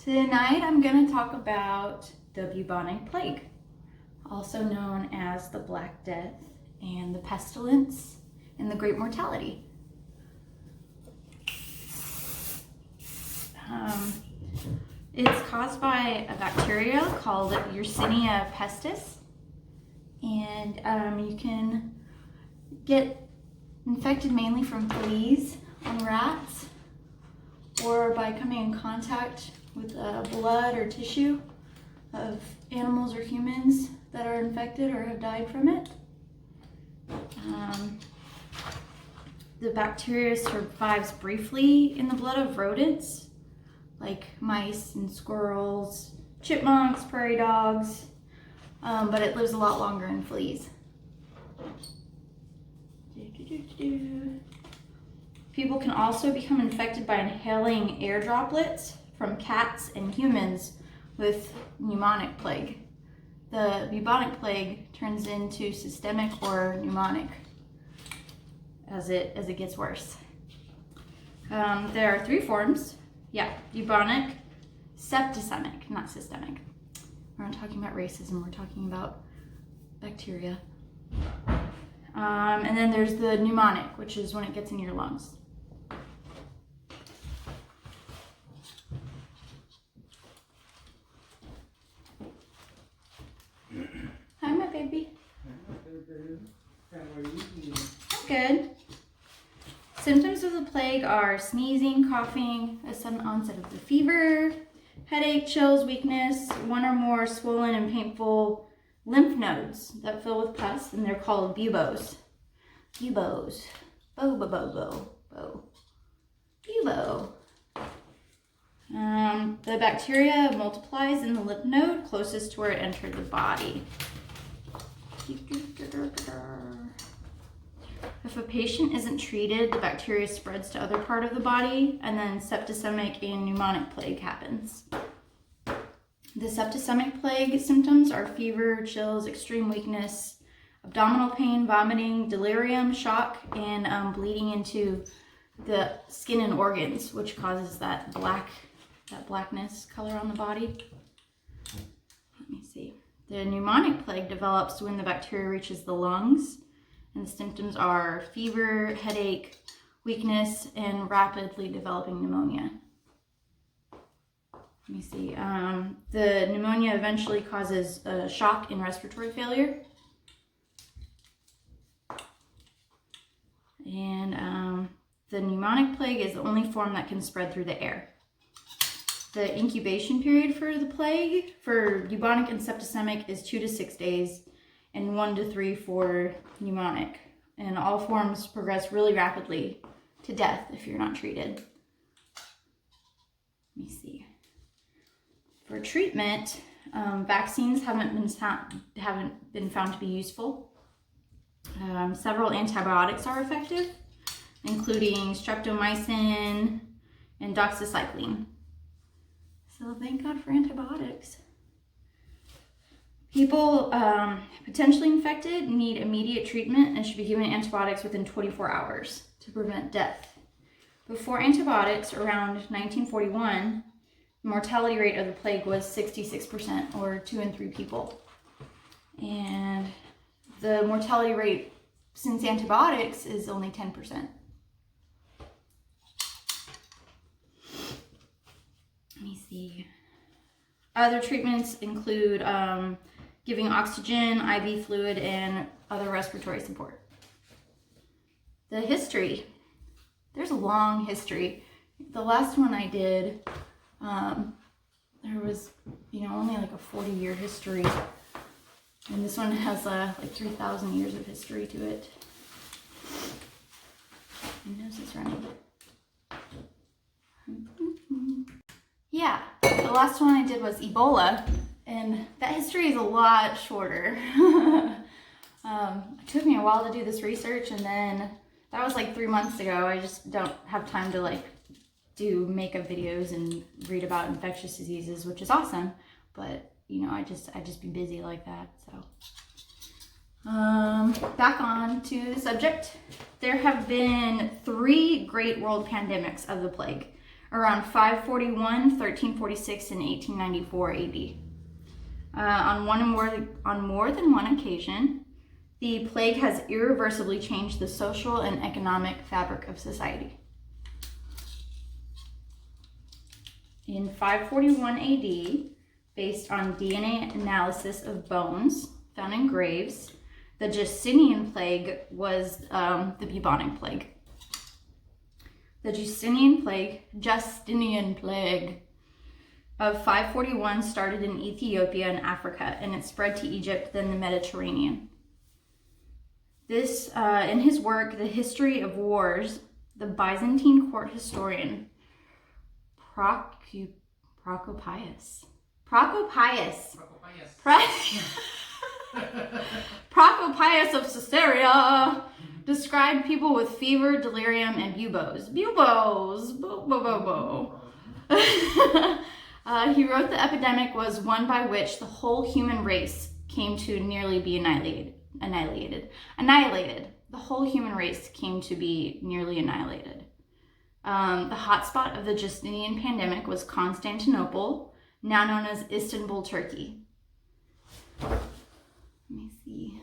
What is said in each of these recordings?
Tonight I'm going to talk about the bubonic plague, also known as the Black Death and the pestilence and the Great Mortality. It's caused by a bacteria called Yersinia pestis, and you can get infected mainly from fleas on rats or by coming in contact with blood or tissue of animals or humans that are infected or have died from it. The bacteria survives briefly in the blood of rodents like mice and squirrels, chipmunks, prairie dogs, but it lives a lot longer in fleas. People can also become infected by inhaling air droplets from cats and humans with pneumonic plague. The bubonic plague turns into systemic or pneumonic as it gets worse. There are three forms. Bubonic, septicemic, not systemic. We're not talking about racism, we're talking about bacteria. And then there's the pneumonic, which is when it gets in your lungs. Hi, my baby. How are you? I'm good. Symptoms of the plague are sneezing, coughing, a sudden onset of the fever, headache, chills, weakness, one or more swollen and painful lymph nodes that fill with pus, and they're called buboes. Buboes. Bubo. Bubo. The bacteria multiplies in the lymph node closest to where it entered the body. If a patient isn't treated, the bacteria spreads to other part of the body, and then septicemic and pneumonic plague happens. The septicemic plague symptoms are fever, chills, extreme weakness, abdominal pain, vomiting, delirium, shock, and bleeding into the skin and organs, which causes that blackness color on the body. Let me see. The pneumonic plague develops when the bacteria reaches the lungs, and the symptoms are fever, headache, weakness, and rapidly developing pneumonia. Let me see. The pneumonia eventually causes a shock and respiratory failure. And the pneumonic plague is the only form that can spread through the air. The incubation period for the plague for bubonic and septicemic is 2 to 6 days, and 1 to 3 for pneumonic. And all forms progress really rapidly to death if you're not treated. Let me see. For treatment, vaccines haven't been found to be useful. Several antibiotics are effective, including streptomycin and doxycycline. So thank God for antibiotics. People potentially infected need immediate treatment and should be given antibiotics within 24 hours to prevent death. Before antibiotics, around 1941, the mortality rate of the plague was 66%, or 2 in 3 people. And the mortality rate since antibiotics is only 10%. Let me see. Other treatments include giving oxygen, IV fluid, and other respiratory support. The history. There's a long history. The last one I did, there was, only like a 40-year history. And this one has like 3,000 years of history to it. My nose is running. Yeah, the last one I did was Ebola, and that history is a lot shorter. It took me a while to do this research, and then that was like 3 months ago. I just don't have time to do makeup videos and read about infectious diseases, which is awesome, but I just be busy like that. So back on to the subject. There have been 3 great world pandemics of the plague. around 541, 1346, and 1894 AD. On more than one occasion, the plague has irreversibly changed the social and economic fabric of society. In 541 AD, based on DNA analysis of bones found in graves, the Justinian plague was the bubonic plague. The Justinian plague of 541 started in Ethiopia and Africa, and it spread to Egypt, then the Mediterranean. This, in his work, The History of Wars, the Byzantine court historian Procopius of Caesarea described people with fever, delirium, and buboes. He wrote the epidemic was one by which the whole human race came to nearly be annihilated. The whole human race came to be nearly annihilated. The hotspot of the Justinian pandemic was Constantinople, now known as Istanbul, Turkey. Let me see.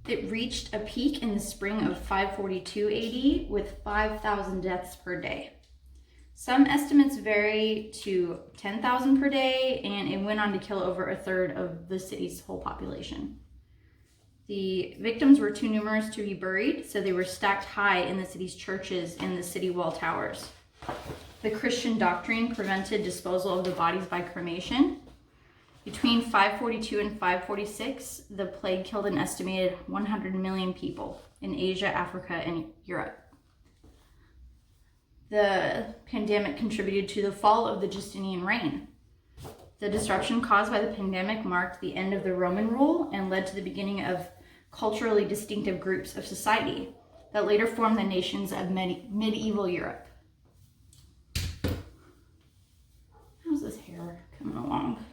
It reached a peak in the spring of 542 AD with 5,000 deaths per day. Some estimates vary to 10,000 per day, and it went on to kill over a third of the city's whole population. The victims were too numerous to be buried, so they were stacked high in the city's churches and the city wall towers. The Christian doctrine prevented disposal of the bodies by cremation. Between 542 and 546, the plague killed an estimated 100 million people in Asia, Africa, and Europe. The pandemic contributed to the fall of the Justinian reign. The disruption caused by the pandemic marked the end of the Roman rule and led to the beginning of culturally distinctive groups of society that later formed the nations of medieval Europe. How's this hair coming along?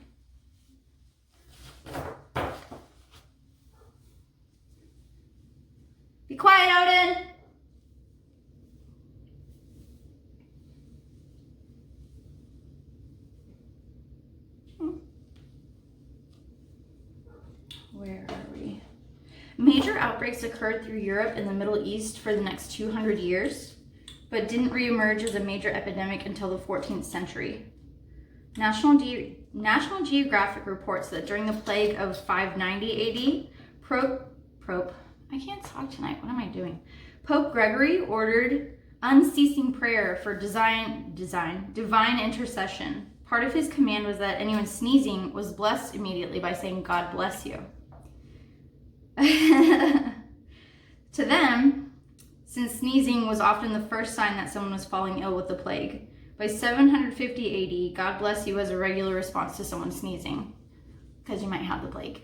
Be quiet, Odin! Where are we? Major outbreaks occurred through Europe and the Middle East for the next 200 years, but didn't reemerge as a major epidemic until the 14th century. National Geographic reports that during the plague of 590 AD, I can't talk tonight, what am I doing? Pope Gregory ordered unceasing prayer for divine intercession. Part of his command was that anyone sneezing was blessed immediately by saying, "God bless you." To them, since sneezing was often the first sign that someone was falling ill with the plague, by 750 AD, "God bless you" was a regular response to someone sneezing, because you might have the plague.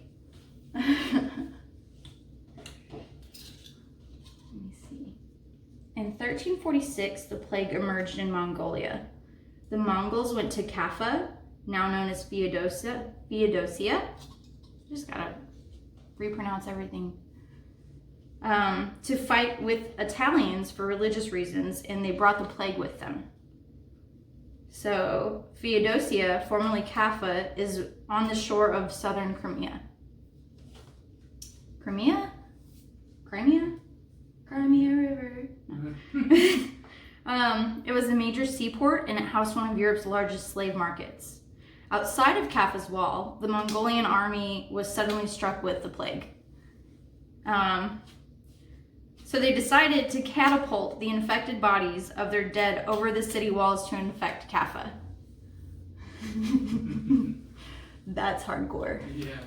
Let me see. In 1346, the plague emerged in Mongolia. The Mongols went to Kaffa, now known as Feodosia. Just gotta repronounce everything. To fight with Italians for religious reasons, and they brought the plague with them. So Feodosia, formerly Kaffa, is on the shore of southern Crimea. Crimea River. No. It was a major seaport, and it housed one of Europe's largest slave markets. Outside of Kaffa's wall, the Mongolian army was suddenly struck with the plague. So they decided to catapult the infected bodies of their dead over the city walls to infect Kaffa. That's hardcore. Yeah.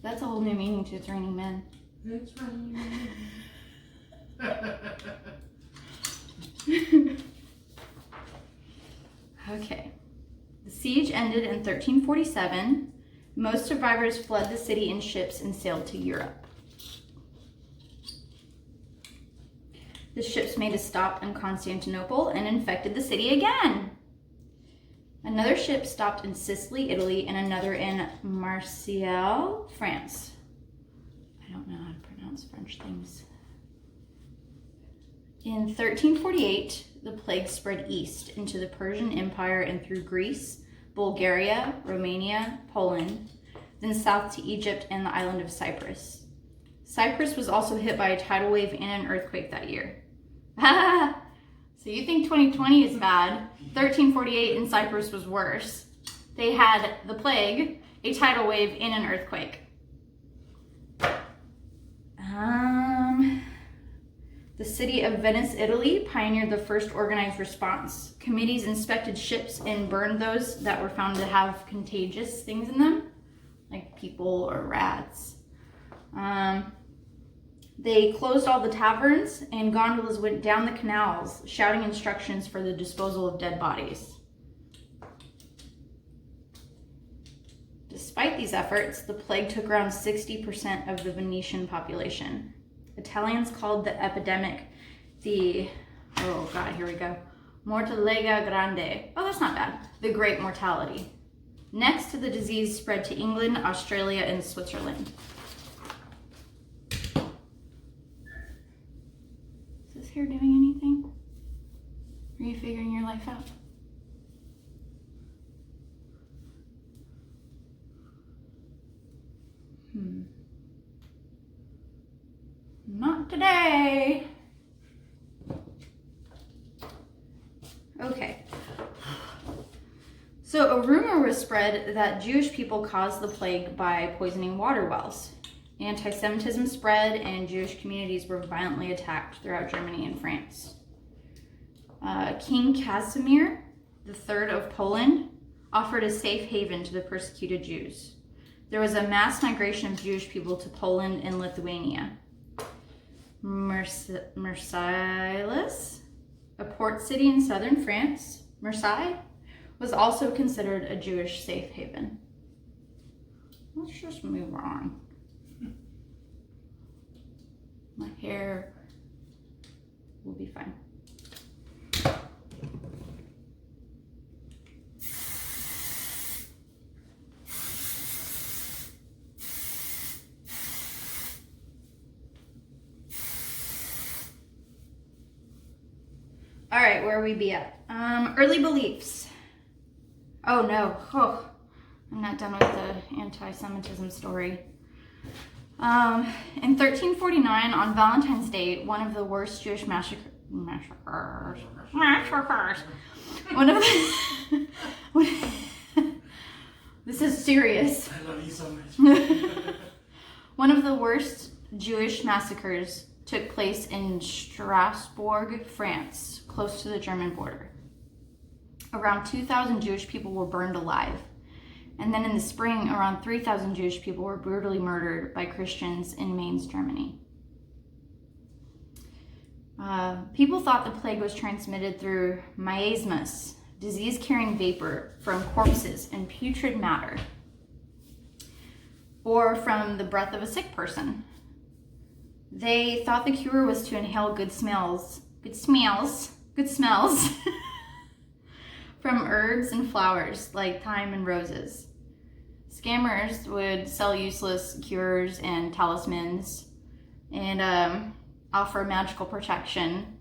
That's a whole new meaning to It's Raining Men. It's raining. Okay. The siege ended in 1347. Most survivors fled the city in ships and sailed to Europe. The ships made a stop in Constantinople and infected the city again. Another ship stopped in Sicily, Italy, and another in Marseille, France. I don't know how to pronounce French things. In 1348, the plague spread east into the Persian Empire and through Greece, Bulgaria, Romania, Poland, then south to Egypt and the island of Cyprus. Cyprus was also hit by a tidal wave and an earthquake that year. So you think 2020 is bad? 1348 in Cyprus was worse. They had the plague, a tidal wave, and an earthquake. The city of Venice, Italy, pioneered the first organized response. Committees inspected ships and burned those that were found to have contagious things in them, like people or rats. They closed all the taverns, and gondolas went down the canals, shouting instructions for the disposal of dead bodies. Despite these efforts, the plague took around 60% of the Venetian population. Italians called the epidemic Mortalega Grande. Oh, that's not bad. The Great Mortality. Next, the disease spread to England, Australia, and Switzerland. Is this hair doing anything? Are you figuring your life out? Not today. Okay. So a rumor was spread that Jewish people caused the plague by poisoning water wells. Anti-Semitism spread and Jewish communities were violently attacked throughout Germany and France. King Casimir III of Poland offered a safe haven to the persecuted Jews. There was a mass migration of Jewish people to Poland and Lithuania. Marseilles, a port city in southern France, Marseille, was also considered a Jewish safe haven. Let's just move on. My hair will be fine. All right, where we be at? Early beliefs. Oh no, I'm not done with the anti-Semitism story. In 1349, on Valentine's Day, one of the worst Jewish massacres. This is serious. I love you so much. One of the worst Jewish massacres took place in Strasbourg, France, close to the German border. Around 2,000 Jewish people were burned alive. And then in the spring, around 3,000 Jewish people were brutally murdered by Christians in Mainz, Germany. People thought the plague was transmitted through miasmas, disease-carrying vapor from corpses and putrid matter, or from the breath of a sick person. They thought the cure was to inhale good smells from herbs and flowers like thyme and roses. Scammers would sell useless cures and talismans and offer magical protection.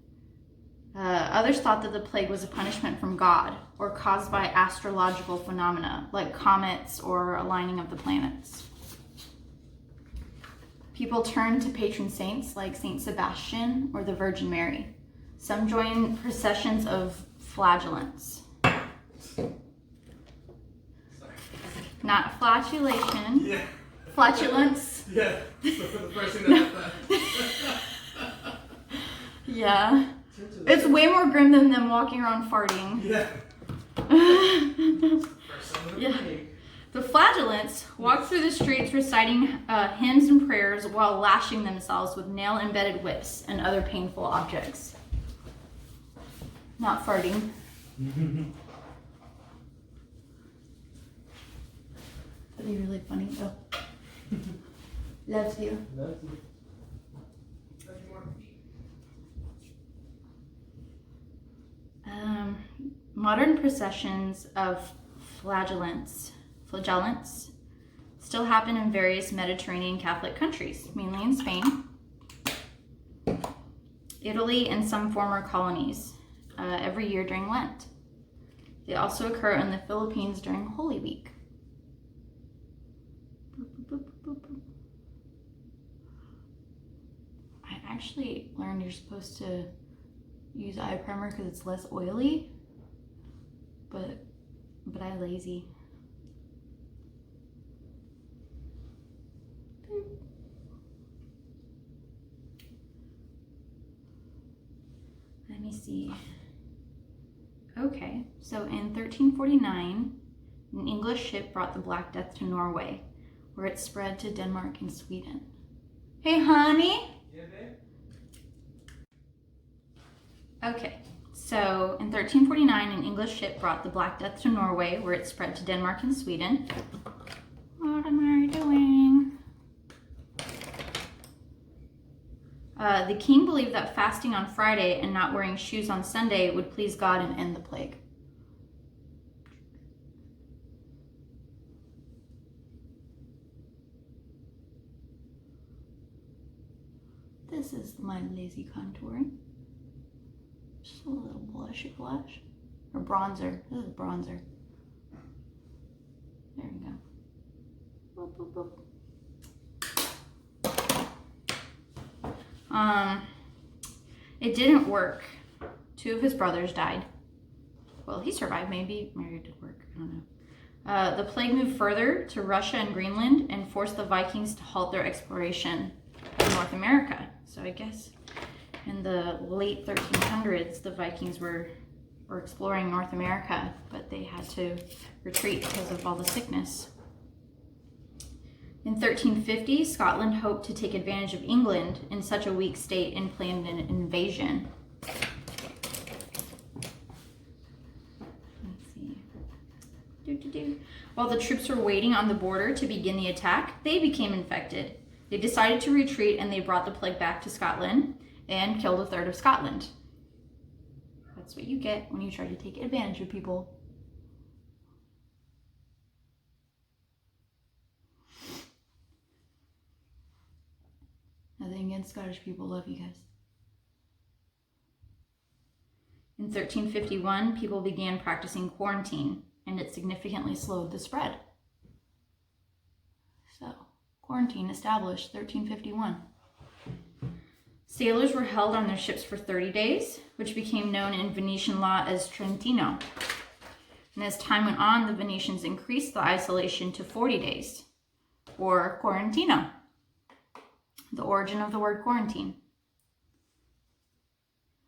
Others thought that the plague was a punishment from God or caused by astrological phenomena like comets or aligning of the planets. People turned to patron saints like Saint Sebastian or the Virgin Mary. Some joined processions of flagellants. Not flatulation. Yeah. Flatulence. Yeah. So for the person that Yeah. It's way more grim than them walking around farting. Yeah. Yeah. The flagellants walked through the streets reciting hymns and prayers while lashing themselves with nail-embedded whips and other painful objects. Not farting. That'd be really funny. Oh. Loves you. Loves you. Modern processions of flagellants still happen in various Mediterranean Catholic countries, mainly in Spain, Italy, and some former colonies, every year during Lent. They also occur in the Philippines during Holy Week. I actually learned you're supposed to use eye primer because it's less oily, but I lazy. Let me see. Okay, so in 1349, an English ship brought the Black Death to Norway, where it spread to Denmark and Sweden. Hey, honey. Yeah, babe? Okay, so in 1349, an English ship brought the Black Death to Norway, where it spread to Denmark and Sweden. What am I doing? The king believed that fasting on Friday and not wearing shoes on Sunday would please God and end the plague. This is my lazy contouring. Just a little blushy blush. Or bronzer. This is bronzer. There we go. Boop, boop, boop. It didn't work. 2 of his brothers died. Well, he survived, maybe it did work, I don't know. The plague moved further to Russia and Greenland and forced the Vikings to halt their exploration of North America. So I guess in the late 1300s, the Vikings were exploring North America, but they had to retreat because of all the sickness. In 1350, Scotland hoped to take advantage of England in such a weak state and planned an invasion. Let's see. While the troops were waiting on the border to begin the attack, they became infected. They decided to retreat and they brought the plague back to Scotland and killed a third of Scotland. That's what you get when you try to take advantage of people. Nothing against Scottish people, love you guys. In 1351, people began practicing quarantine, and it significantly slowed the spread. So, quarantine established 1351. Sailors were held on their ships for 30 days, which became known in Venetian law as Trentino. And as time went on, the Venetians increased the isolation to 40 days, or quarantino. The origin of the word quarantine.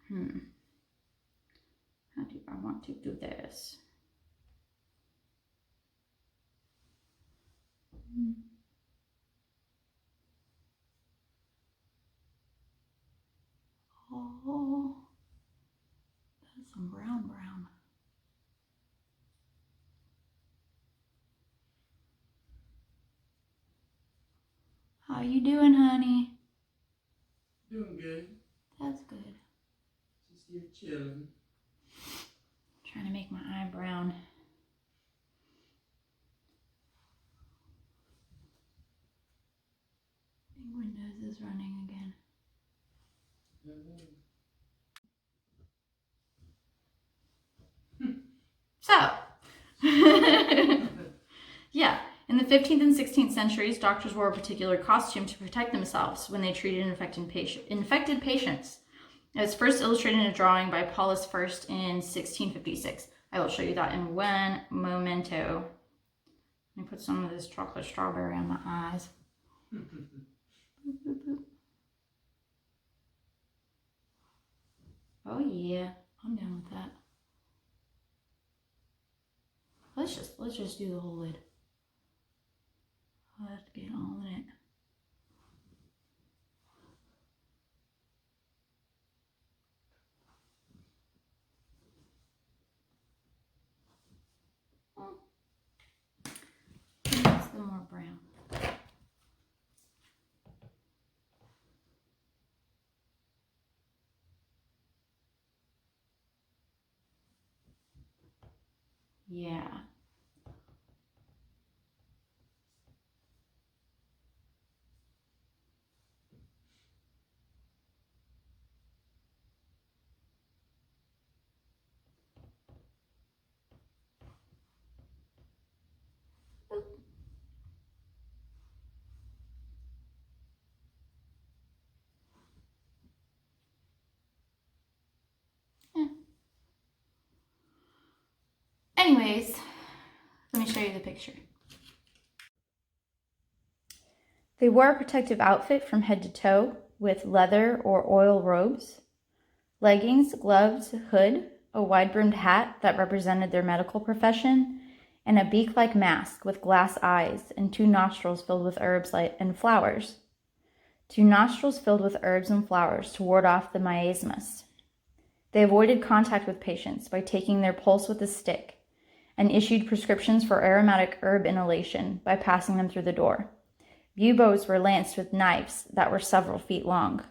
How do I want to do this? Oh, that's some brown. How you doing, honey? Doing good. That's good. Just here chilling. Trying to make my eye brown. I think Windows is running again. So, yeah, in the 15th and 16th centuries, doctors wore a particular costume to protect themselves when they treated infected patients. It was first illustrated in a drawing by Paulus I in 1656. I will show you that in one momento. Let me put some of this chocolate strawberry on my eyes. Boop, boop, boop. Oh yeah, I'm down with that. Let's just do the whole lid. Let's get on it. That's the more brown. Yeah. Yeah. Anyways, let me show you the picture. They wore a protective outfit from head to toe with leather or oil robes, leggings, gloves, hood, a wide-brimmed hat that represented their medical profession, and a beak-like mask with glass eyes and 2 nostrils filled with herbs and flowers. 2 nostrils filled with herbs and flowers to ward off the miasmas. They avoided contact with patients by taking their pulse with a stick and issued prescriptions for aromatic herb inhalation by passing them through the door. Buboes were lanced with knives that were several feet long.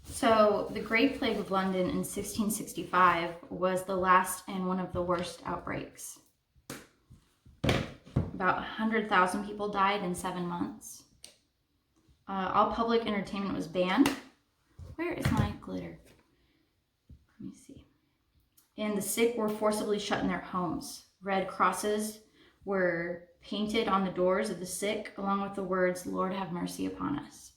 So, the Great Plague of London in 1665 was the last and one of the worst outbreaks. About 100,000 people died in 7 months. All public entertainment was banned. Where is my glitter? Let me see. And the sick were forcibly shut in their homes. Red crosses were painted on the doors of the sick, along with the words, "Lord, have mercy upon us."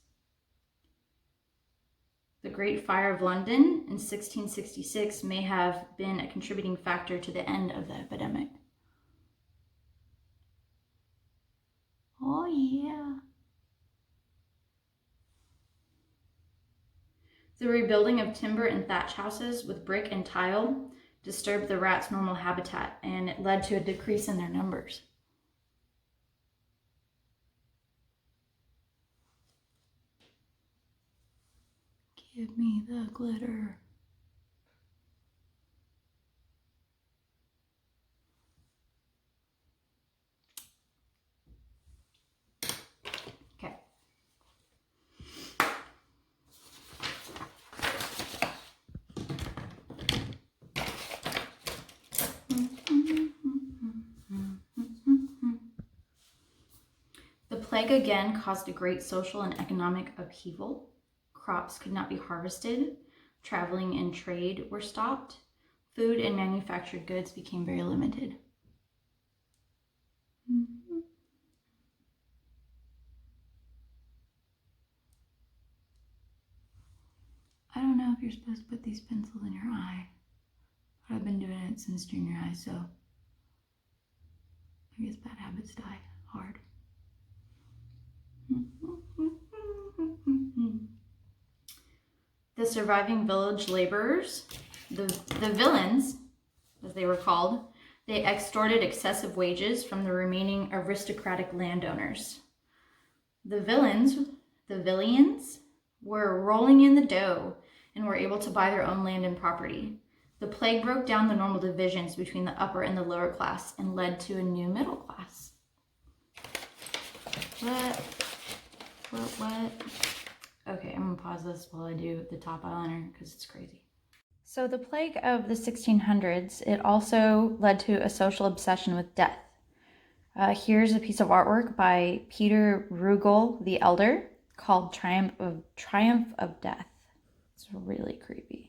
The Great Fire of London in 1666 may have been a contributing factor to the end of the epidemic. Oh, yeah. The rebuilding of timber and thatch houses with brick and tile disturbed the rats' normal habitat, and it led to a decrease in their numbers. Give me the glitter. Okay. The plague again caused a great social and economic upheaval. Crops could not be harvested. Traveling and trade were stopped. Food and manufactured goods became very limited. I don't know if you're supposed to put these pencils in your eye, but I've been doing it since junior high, so I guess bad habits die hard. The surviving village laborers, the villains, as they were called, they extorted excessive wages from the remaining aristocratic landowners. The villians, were rolling in the dough and were able to buy their own land and property. The plague broke down the normal divisions between the upper and the lower class and led to a new middle class. What? Okay, I'm gonna pause this while I do the top eyeliner because it's crazy. So the plague of the 1600s, it also led to a social obsession with death. Here's a piece of artwork by Peter Bruegel the Elder called Triumph of Death. It's really creepy.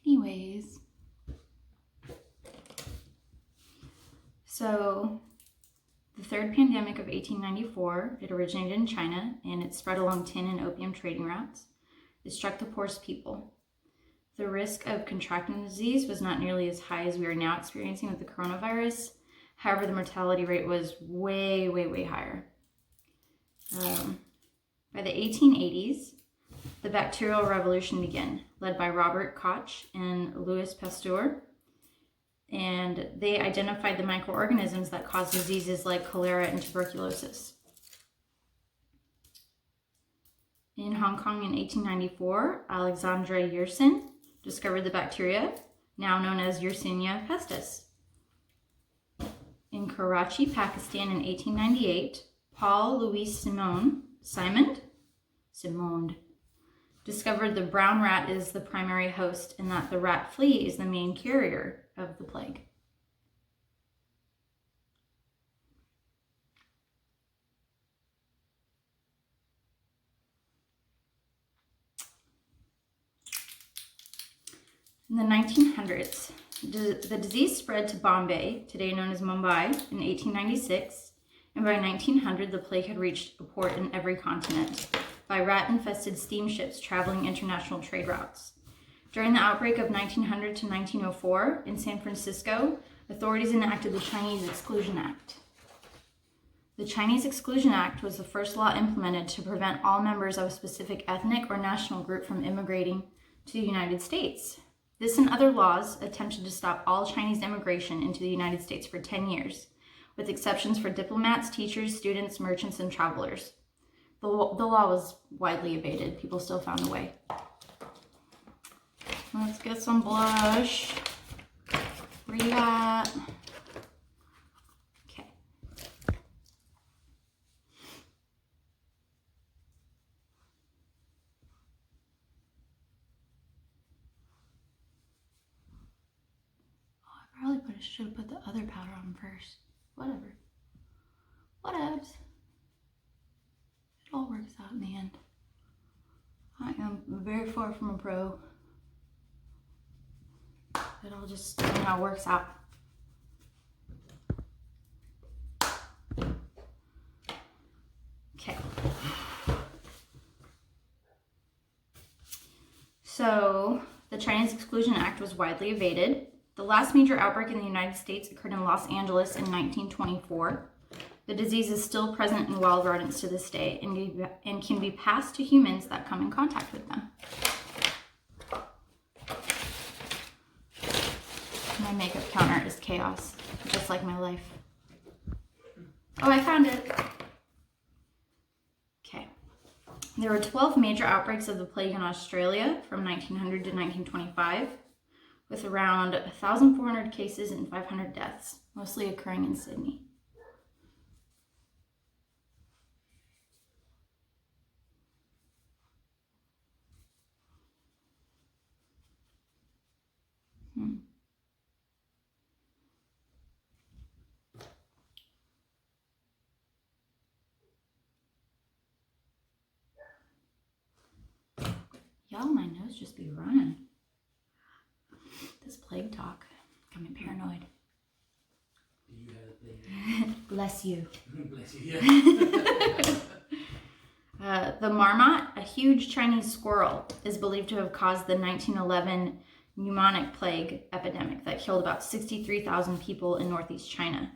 Anyways, so the third pandemic of 1894, it originated in China and it spread along tin and opium trading routes. It struck the poorest people. The risk of contracting the disease was not nearly as high as we are now experiencing with the coronavirus. However, the mortality rate was way, way, way higher. By the 1880s, the bacterial revolution began, led by Robert Koch and Louis Pasteur. And they identified the microorganisms that cause diseases like cholera and tuberculosis. In Hong Kong in 1894, Alexandre Yersin discovered the bacteria, now known as Yersinia pestis. In Karachi, Pakistan in 1898, Paul Louis Simond discovered the brown rat is the primary host and that the rat flea is the main carrier of the plague. In the 1900s, the disease spread to Bombay, today known as Mumbai, in 1896, and by 1900 the plague had reached a port in every continent by rat-infested steamships traveling international trade routes. During the outbreak of 1900 to 1904 in San Francisco, authorities enacted the Chinese Exclusion Act. The Chinese Exclusion Act was the first law implemented to prevent all members of a specific ethnic or national group from immigrating to the United States. This and other laws attempted to stop all Chinese immigration into the United States for 10 years, with exceptions for diplomats, teachers, students, merchants, and travelers. The law was widely evaded. People still found a way. Let's get some blush. Where you at? Okay. I should have put the other powder on first. Whatever. Whatevs. It all works out in the end. I am very far from a pro. It all just somehow works out. Okay. So, the Chinese Exclusion Act was widely evaded. The last major outbreak in the United States occurred in Los Angeles in 1924. The disease is still present in wild rodents to this day and can be passed to humans that come in contact with them. My makeup counter is chaos, just like my life. Oh, I found it. Okay. There were 12 major outbreaks of the plague in Australia from 1900 to 1925. With around 1,400 cases and 500 deaths, mostly occurring in Sydney. Y'all, my nose just be running. This plague talk got me paranoid. Do you have a plague? Bless you. Bless you, yeah. The marmot, a huge Chinese squirrel, is believed to have caused the 1911 bubonic plague epidemic that killed about 63,000 people in northeast China.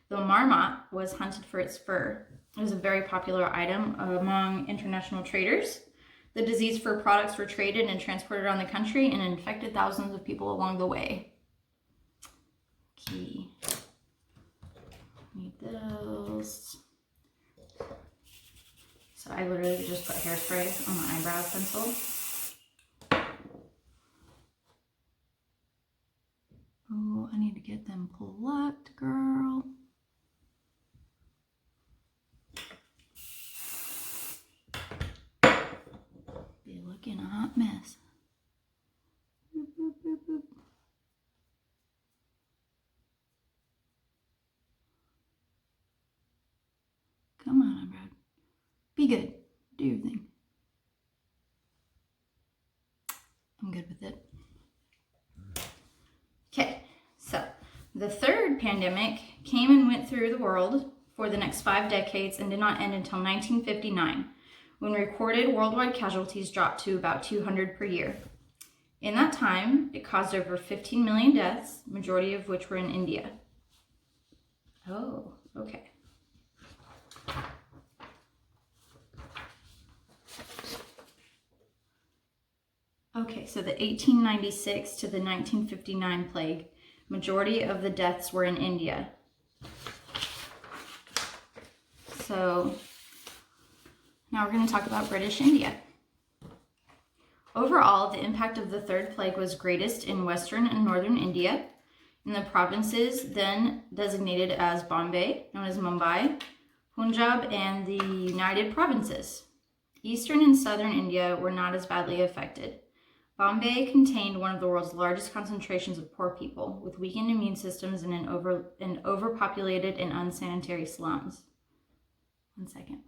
The marmot was hunted for its fur. It was a very popular item among international traders. The disease fur products were traded and transported around the country and infected thousands of people along the way. Okay. Need those. So I literally just put hairspray on my eyebrow pencil. Oh, I need to get them plucked, girl. Be looking a hot mess. Boop, boop, boop, boop. Come on, Brad. Be good. Do your thing. I'm good with it. Okay, so the third pandemic came and went through the world for the next 5 decades and did not end until 1959, when recorded worldwide casualties dropped to about 200 per year. In that time, it caused over 15 million deaths, majority of which were in India. Oh, okay. Okay, so the 1896 to the 1959 plague, majority of the deaths were in India. So Now we're going to talk about British India. Overall, the impact of the third plague was greatest in western and northern India, in the provinces then designated as Bombay, known as Mumbai, Punjab, and the United Provinces. Eastern and southern India were not as badly affected. Bombay contained one of the world's largest concentrations of poor people, with weakened immune systems and overpopulated and unsanitary slums. 1 second, please.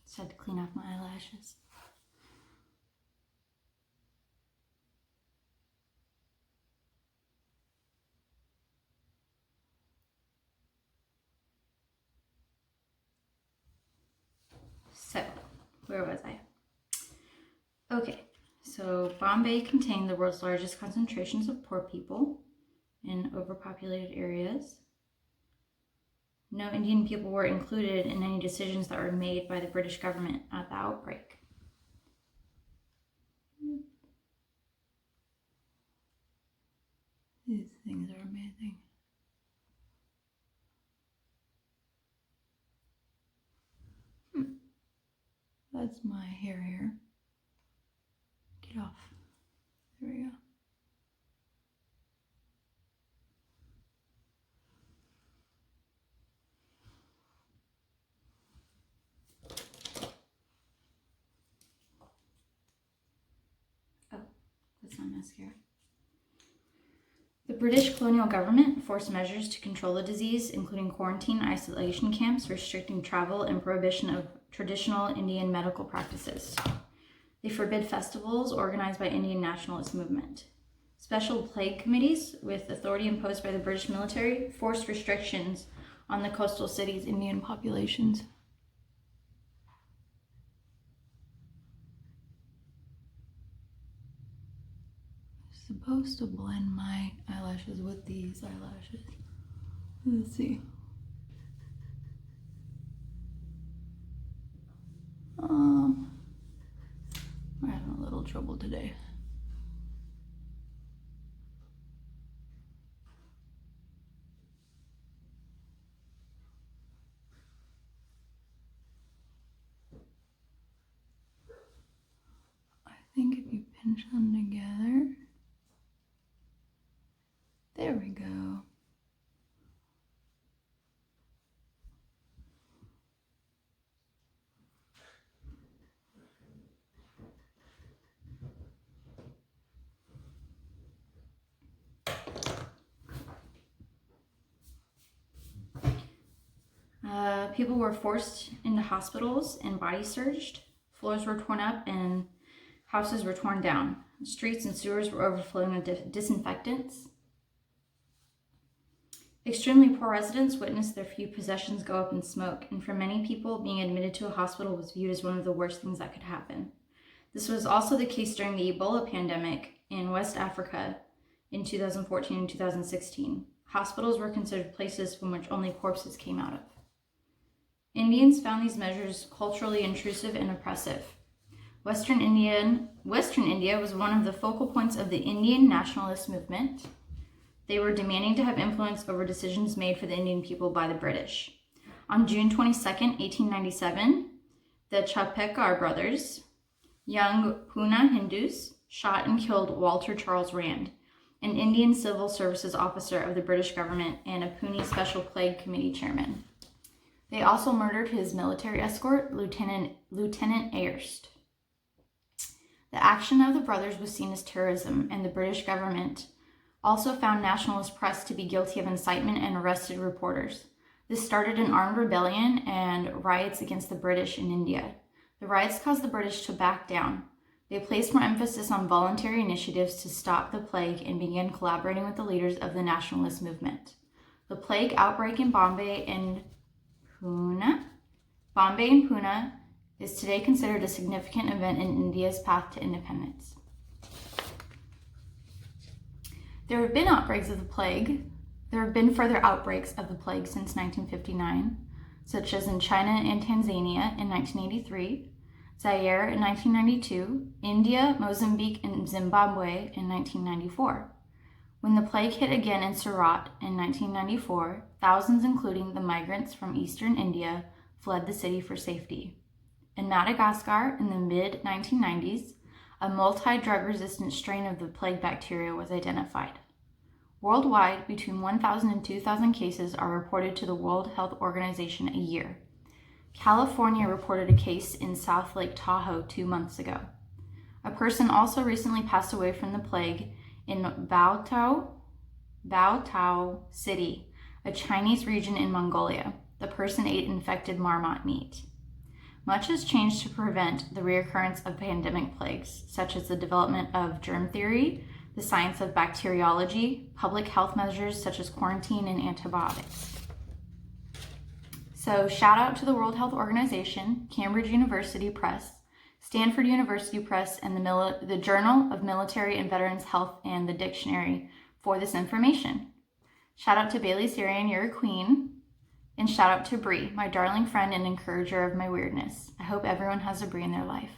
Just had to clean off my eyelashes. So, where was I? Okay, so Bombay contained the world's largest concentrations of poor people in overpopulated areas. No Indian people were included in any decisions that were made by the British government at the outbreak. These things are amazing. That's my hair here. Get off. There we go. Oh, that's not mascara. The British colonial government forced measures to control the disease, including quarantine, isolation camps, restricting travel, and prohibition of traditional Indian medical practices. They forbid festivals organized by Indian nationalist movement. Special plague committees, with authority imposed by the British military, forced restrictions on the coastal cities' Indian populations. I'm supposed to blend my eyelashes with these eyelashes. Let's see. We're having a little trouble today. I think if you pinch them together, there we go. People were forced into hospitals and body searched. Floors were torn up and houses were torn down. Streets and sewers were overflowing with disinfectants. Extremely poor residents witnessed their few possessions go up in smoke, and for many people, being admitted to a hospital was viewed as one of the worst things that could happen. This was also the case during the Ebola pandemic in West Africa in 2014 and 2016. Hospitals were considered places from which only corpses came out of. Indians found these measures culturally intrusive and oppressive. Western India was one of the focal points of the Indian nationalist movement. They were demanding to have influence over decisions made for the Indian people by the British. On June 22, 1897, the Chapekar brothers, young Pune Hindus, shot and killed Walter Charles Rand, an Indian civil services officer of the British government and a Pune Special Plague Committee chairman. They also murdered his military escort, Lieutenant Ayerst. The action of the brothers was seen as terrorism, and the British government also found nationalist press to be guilty of incitement and arrested reporters. This started an armed rebellion and riots against the British in India. The riots caused the British to back down. They placed more emphasis on voluntary initiatives to stop the plague and began collaborating with the leaders of the nationalist movement. The plague outbreak in Bombay and Pune is today considered a significant event in India's path to independence. There have been further outbreaks of the plague since 1959, such as in China and Tanzania in 1983, Zaire in 1992, India, Mozambique, and Zimbabwe in 1994. When the plague hit again in Surat in 1994, thousands, including the migrants from eastern India, fled the city for safety. In Madagascar, in the mid-1990s, a multi-drug resistant strain of the plague bacteria was identified. Worldwide, between 1,000 and 2,000 cases are reported to the World Health Organization a year. California reported a case in South Lake Tahoe 2 months ago. A person also recently passed away from the plague in Baotao City, a Chinese region in Mongolia. The person ate infected marmot meat. Much has changed to prevent the reoccurrence of pandemic plagues, such as the development of germ theory, the science of bacteriology, public health measures such as quarantine and antibiotics. So shout out to the World Health Organization, Cambridge University Press, Stanford University Press, and the Journal of Military and Veterans Health and the Dictionary for this information. Shout out to Bailey Sarian, you're a queen. And shout out to Bree, my darling friend and encourager of my weirdness. I hope everyone has a Bree in their life.